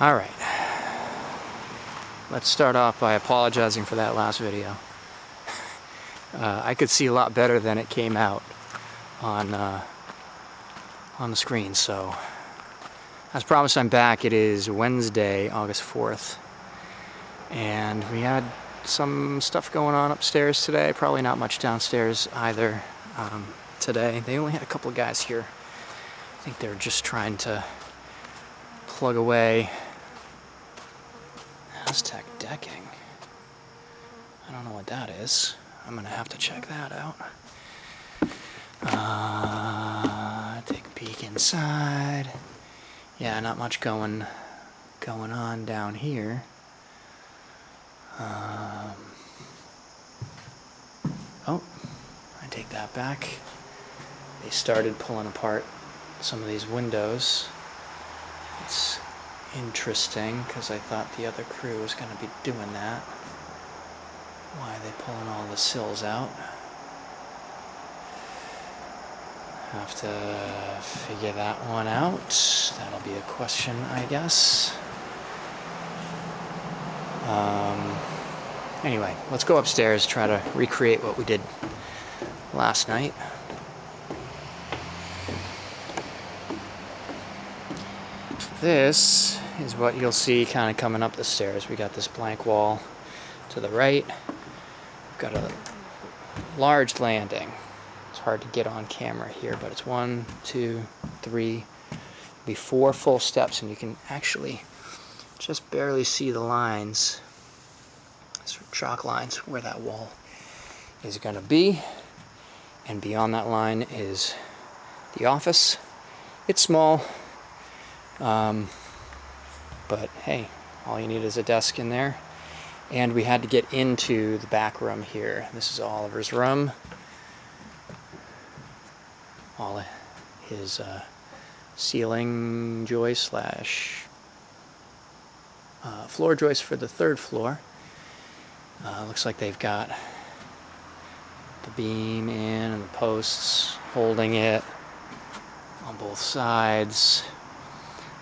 All right. Let's start off by apologizing for that last video. I could see a lot better than it came out on the screen. So, as promised, I'm back. It is Wednesday, August 4th, and we had some stuff going on upstairs today. Probably not much downstairs either today. They only had a couple of guys here. I think they're just trying to plug away. Aztec decking. I don't know what that is. I'm gonna have to check that out. Take a peek inside. Yeah, not much going on down here. Oh, I take that back. They started pulling apart some of these windows. It's interesting because I thought the other crew was going to be doing that. Why are they pulling all the sills out? Have to figure that one out. That'll be a question, I guess. Anyway, let's go upstairs, try to recreate what we did last night. This is what you'll see kind of coming up the stairs. We got this blank wall to the right. We've got a large landing. It's hard to get on camera here, but it's 1, 2, 3, be 4 full steps, and you can actually just barely see the lines, sort of chalk lines, where that wall is going to be. And beyond that line is the office. It's small. But hey, all you need is a desk in there. And we had to get into the back room here. This is Oliver's room. All his ceiling joist slash floor joist for the 3rd floor. Looks like they've got the beam in and the posts holding it on both sides.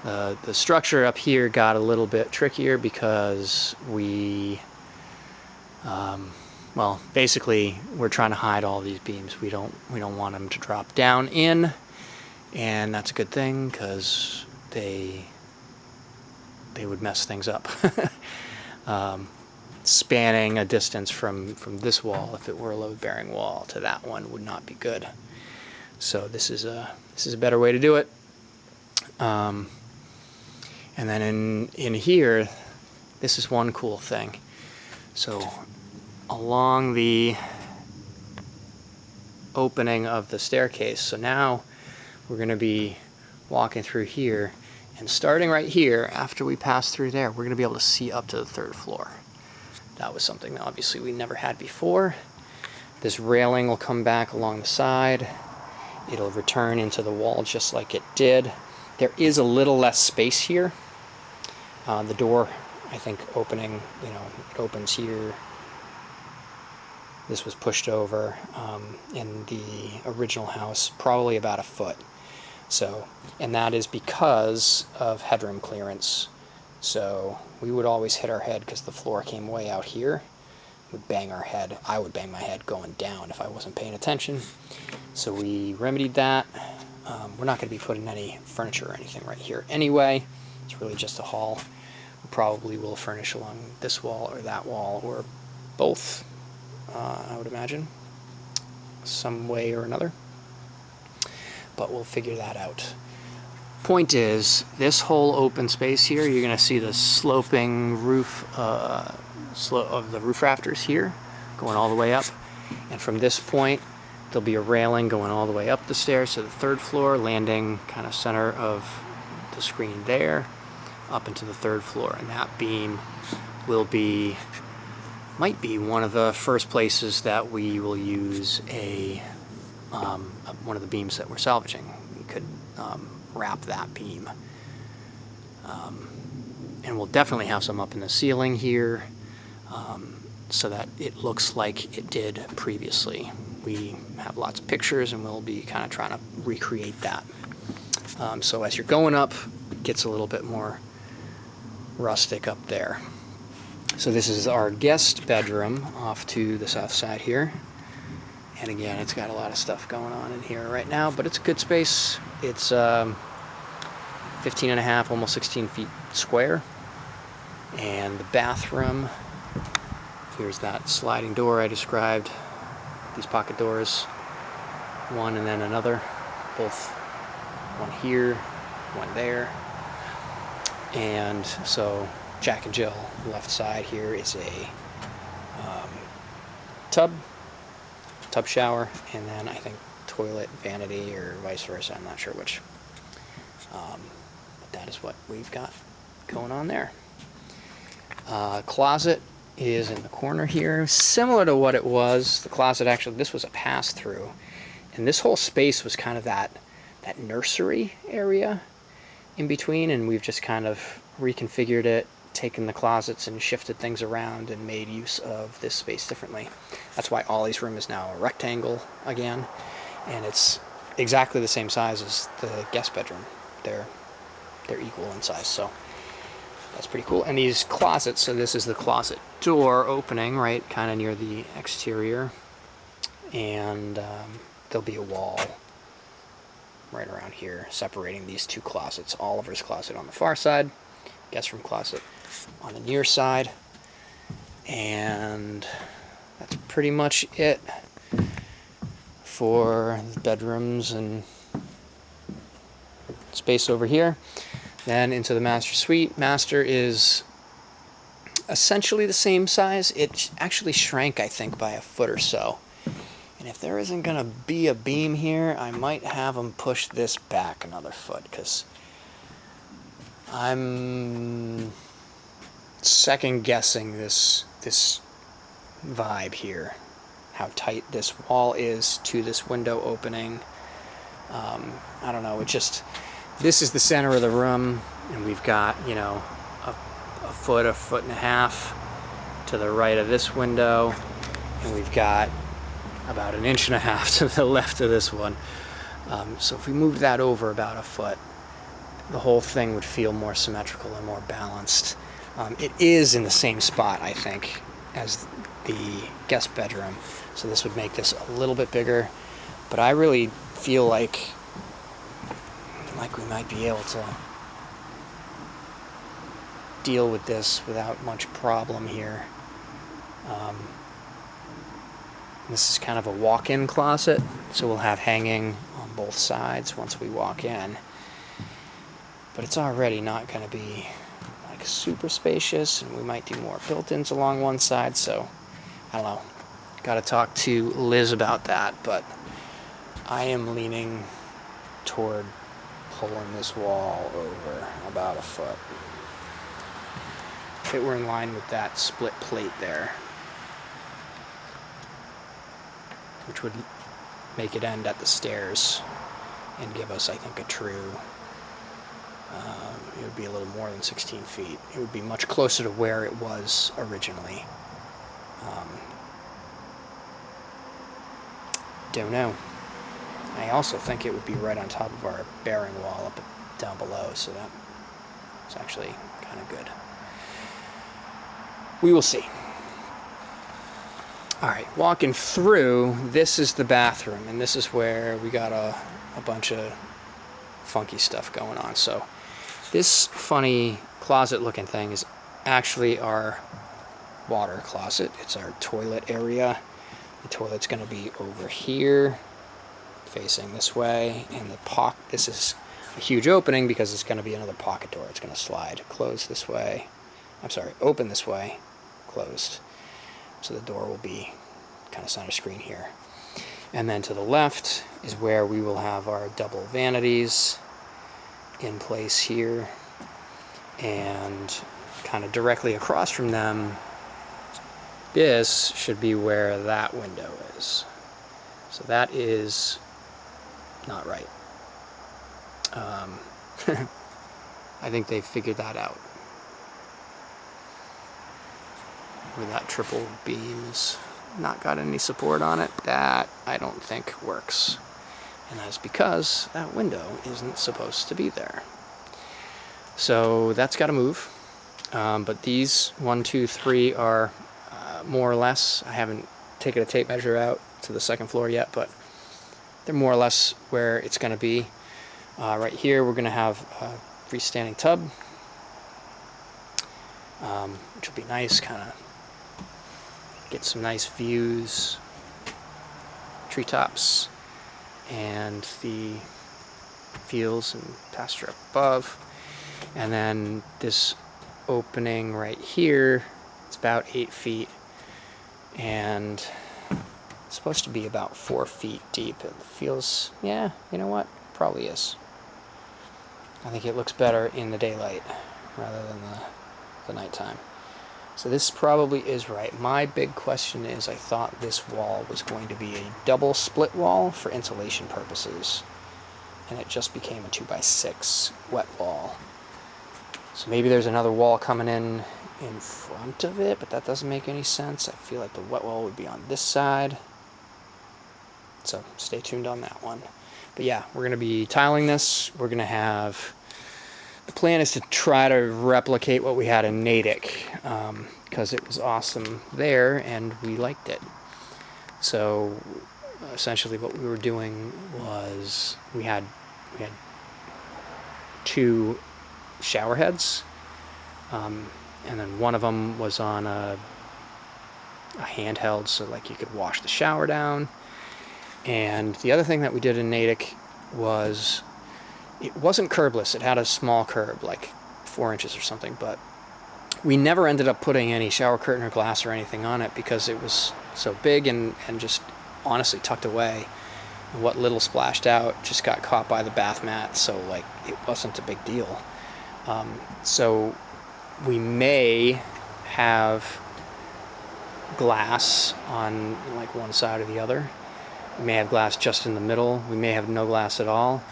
The structure up here got a little bit trickier because we, well, basically we're trying to hide all these beams. We don't want them to drop down in, and that's a good thing because they would mess things up. Spanning a distance from this wall, if it were a load-bearing wall, to that one would not be good. So this is a better way to do it. And then in here, this is one cool thing. So along the opening of the staircase, so now we're going to be walking through here, and starting right here, after we pass through there, we're going to be able to see up to the 3rd floor. That was something that obviously we never had before. This railing will come back along the side. It'll return into the wall just like it did. There is a little less space here. The door, I think, opening, it opens here. This was pushed over in the original house, probably about 1 foot. So, and that is because of headroom clearance. So we would always hit our head because the floor came way out here. We'd bang our head. I would bang my head going down if I wasn't paying attention. So we remedied that. We're not going to be putting any furniture or anything right here anyway. It's really just a hall. We probably will furnish along this wall or that wall or both, I would imagine, some way or another. But we'll figure that out. Point is, this whole open space here, you're going to see the sloping roof of the roof rafters here going all the way up. And from this point, there'll be a railing going all the way up the stairs to the 3rd floor, landing kind of center of the screen there, up into the 3rd floor. And that beam might be one of the first places that we will use one of the beams that we're salvaging. We could wrap that beam. And we'll definitely have some up in the ceiling here, so that it looks like it did previously. We have lots of pictures, and we'll be kind of trying to recreate that. So as you're going up, it gets a little bit more rustic up there. So this is our guest bedroom off to the south side here. And again, it's got a lot of stuff going on in here right now, but it's a good space. It's 15 and a half, almost 16 feet square. And the bathroom, here's that sliding door I described, these pocket doors, one and then another, both one here, one there. And so Jack and Jill, left side here is a tub shower, and then I think toilet, vanity, or vice versa, I'm not sure which. But that is what we've got going on there. Closet is in the corner here, similar to what it was. The closet, actually, this was a pass-through, and this whole space was kind of that nursery area in between, and we've just kind of reconfigured it, taken the closets and shifted things around and made use of this space differently. That's why Ollie's room is now a rectangle again, and it's exactly the same size as the guest bedroom. They're equal in size, so that's pretty cool. And these closets, so this is the closet door opening, right, kind of near the exterior, and there'll be a wall right around here separating these two closets. Oliver's closet on the far side, guest room closet on the near side, and that's pretty much it for the bedrooms and space over here. Then into the master suite. Master is essentially the same size. It actually shrank, I think, by a foot or so. And if there isn't going to be a beam here, I might have them push this back another foot, because I'm second guessing this vibe here, how tight this wall is to this window opening. I don't know, this is the center of the room, and we've got, a foot and a half to the right of this window, and we've got about an inch and a half to the left of this one. So if we moved that over about a foot, the whole thing would feel more symmetrical and more balanced. It is in the same spot, I think, as the guest bedroom, so this would make this a little bit bigger, but I really feel like we might be able to deal with this without much problem here. This is kind of a walk-in closet, so we'll have hanging on both sides once we walk in. But it's already not going to be like super spacious, and we might do more built-ins along one side, so I don't know. Got to talk to Liz about that, but I am leaning toward pulling this wall over about a foot. If it were in line with that split plate there, which would make it end at the stairs and give us, I think, a true, it would be a little more than 16 feet. It would be much closer to where it was originally. Don't know. I also think it would be right on top of our bearing wall up down below, so that's actually kind of good. We will see. Alright, walking through, this is the bathroom, and this is where we got a bunch of funky stuff going on. So this funny closet looking thing is actually our water closet. It's our toilet area. The toilet's going to be over here, facing this way, and this is a huge opening because it's going to be another pocket door. It's going to slide closed this way. I'm sorry, open this way, closed. So the door will be kind of center screen here. And then to the left is where we will have our double vanities in place here. And kind of directly across from them, this should be where that window is. So that is not right. I think they figured that out. Where that triple beam's not got any support on it, that I don't think works. And that's because that window isn't supposed to be there. So that's got to move. But these 1, 2, 3 are more or less, I haven't taken a tape measure out to the second floor yet, but they're more or less where it's going to be. Right here we're going to have a freestanding tub, which will be nice, kind of get some nice views, treetops, and the fields and pasture up above. And then this opening right here, it's about 8 feet, and it's supposed to be about 4 feet deep. It feels, yeah, you know what? Probably is. I think it looks better in the daylight rather than the nighttime. So this probably is right. My big question is, I thought this wall was going to be a double split wall for insulation purposes, and it just became a 2x6 wet wall. So maybe there's another wall coming in front of it, but that doesn't make any sense. I feel like the wet wall would be on this side. So stay tuned on that one. But yeah, we're going to be tiling this. We're going to have... The plan is to try to replicate what we had in Natick, because it was awesome there and we liked it. So essentially what we were doing was we had 2 shower heads, and then one of them was on a handheld, so like you could wash the shower down. And the other thing that we did in Natick was, it wasn't curbless. It had a small curb, like 4 inches or something, but we never ended up putting any shower curtain or glass or anything on it because it was so big and just honestly tucked away. And what little splashed out just got caught by the bath mat, so like it wasn't a big deal. So we may have glass on like one side or the other. We may have glass just in the middle. We may have no glass at all.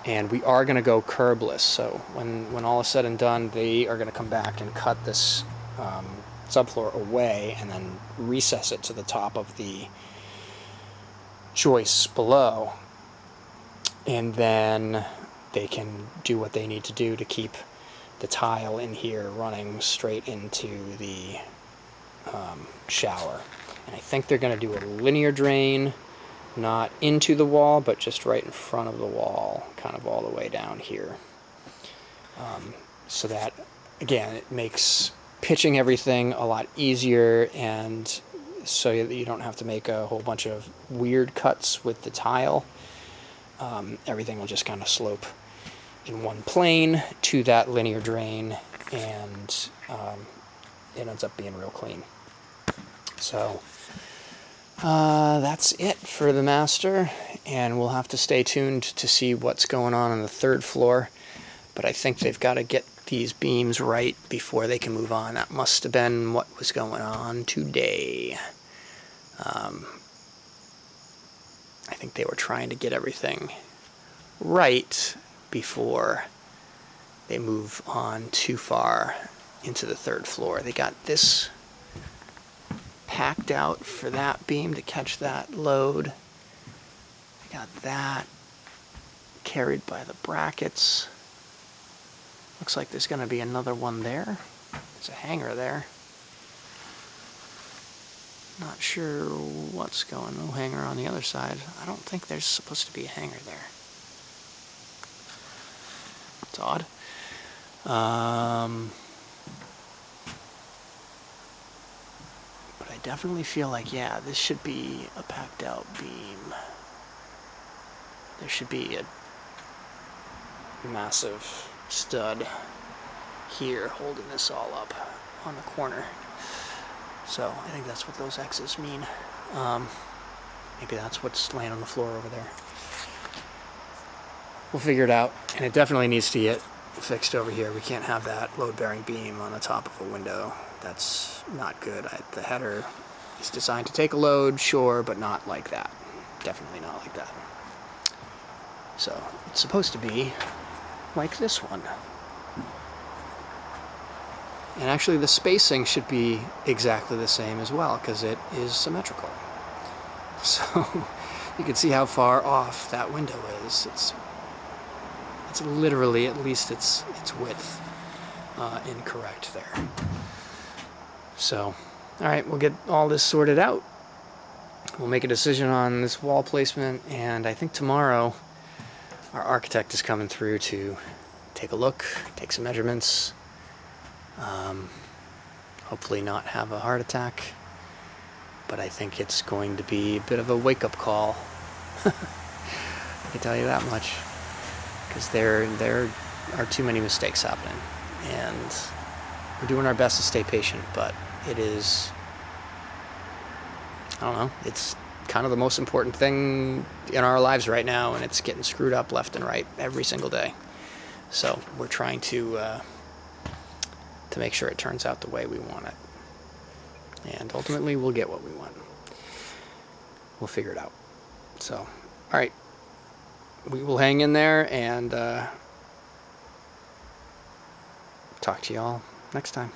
And we are going to go curbless. So when all is said and done, they are going to come back and cut this subfloor away and then recess it to the top of the joists below. And then they can do what they need to do to keep the tile in here running straight into the shower. And I think they're going to do a linear drain, not into the wall, but just right in front of the wall, kind of all the way down here. So that, again, it makes pitching everything a lot easier, and so that you don't have to make a whole bunch of weird cuts with the tile. Everything will just kind of slope in one plane to that linear drain, and it ends up being real clean. So that's it for the master, and we'll have to stay tuned to see what's going on the 3rd floor. But I think they've got to get these beams right before they can move on. That must have been what was going on today. I think they were trying to get everything right before they move on too far into the 3rd floor. They got this packed out for that beam to catch that load. They got that carried by the brackets. Looks like there's going to be another one there. There's a hanger there. Not sure what's going on. No hanger on the other side. I don't think there's supposed to be a hanger there. It's odd. But I definitely feel like, yeah, this should be a packed out beam. There should be a massive stud here holding this all up on the corner. So I think that's what those X's mean. Maybe that's what's laying on the floor over there. We'll figure it out, and it definitely needs to get fixed over here. We can't have that load-bearing beam on the top of a window. That's not good. The header is designed to take a load, sure, but not like that. Definitely not like that. So it's supposed to be like this one. And actually the spacing should be exactly the same as well, because it is symmetrical. So you can see how far off that window is. It's literally at least its width. incorrect there. So, all right, we'll get all this sorted out. We'll make a decision on this wall placement, and I think tomorrow our architect is coming through to take a look, take some measurements, hopefully not have a heart attack, but I think it's going to be a bit of a wake-up call. I can tell you that much, because there are too many mistakes happening, and we're doing our best to stay patient, but it is, I don't know, it's kind of the most important thing in our lives right now, and it's getting screwed up left and right every single day. So we're trying to make sure it turns out the way we want it. And ultimately, we'll get what we want. We'll figure it out. So, all right. We will hang in there and talk to you all next time.